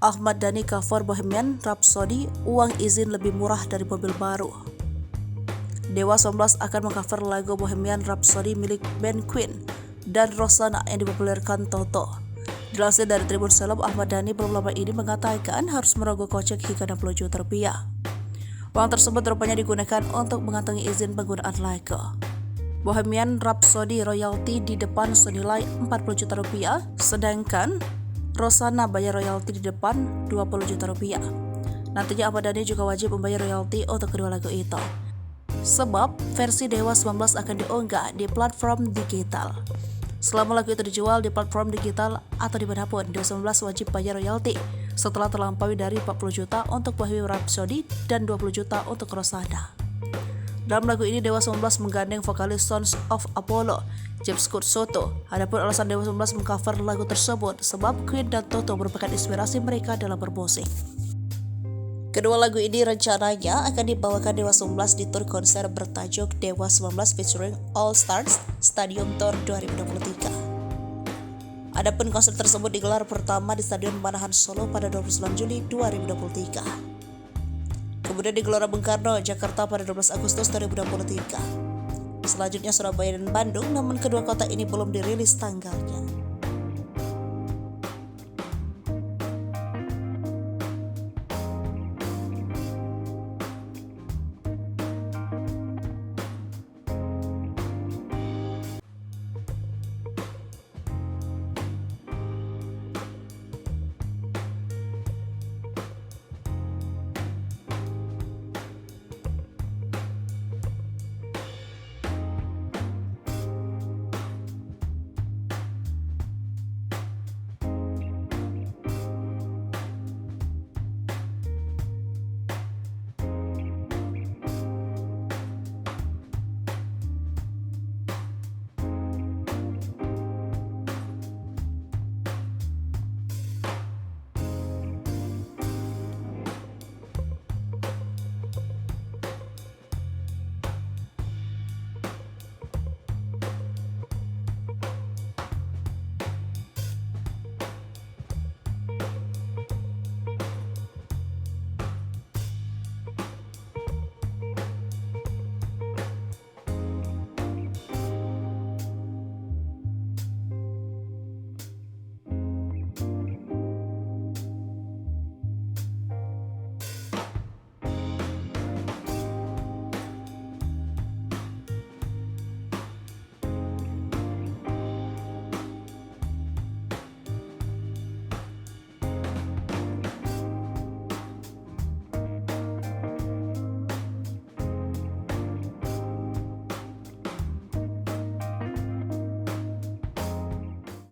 Ahmad Dhani cover Bohemian Rhapsody, uang izin lebih murah dari mobil baru. Dewa 19 akan mengcover lagu Bohemian Rhapsody milik band Queen dan Rosanna yang dipopulerkan Toto. Dilansir dari Tribun Seleb, Ahmad Dhani belum lama ini mengatakan harus merogoh kocek hingga 60 juta rupiah. Uang tersebut rupanya digunakan untuk mengantongi izin penggunaan lagu Bohemian Rhapsody. Royalti di depan senilai 40 juta rupiah, sedangkan Rosanna bayar royalti di depan 20 juta rupiah. Nantinya Ahmad Dhani juga wajib membayar royalti untuk kedua lagu itu, sebab versi Dewa 19 akan diunggah di platform digital. Selama lagu itu dijual di platform digital atau dimanapun, Dewa 19 wajib bayar royalti setelah terlampaui dari 40 juta untuk Bohemian Rhapsody dan 20 juta untuk Rosanna. Dalam lagu ini Dewa 19 menggandeng vokalis Sons of Apollo, James Scott Soto. Adapun alasan Dewa 19 mengcover lagu tersebut sebab Queen dan Toto merupakan inspirasi mereka dalam bermusik. Kedua lagu ini rencananya akan dibawakan Dewa 19 di tur konser bertajuk Dewa 19 featuring All Stars Stadium Tour 2023. Adapun konser tersebut digelar pertama di Stadion Manahan Solo pada 29 Juli 2023. Kemudian di Gelora Bung Karno, Jakarta pada 12 Agustus 2023. Selanjutnya Surabaya dan Bandung, namun kedua kota ini belum dirilis tanggalnya.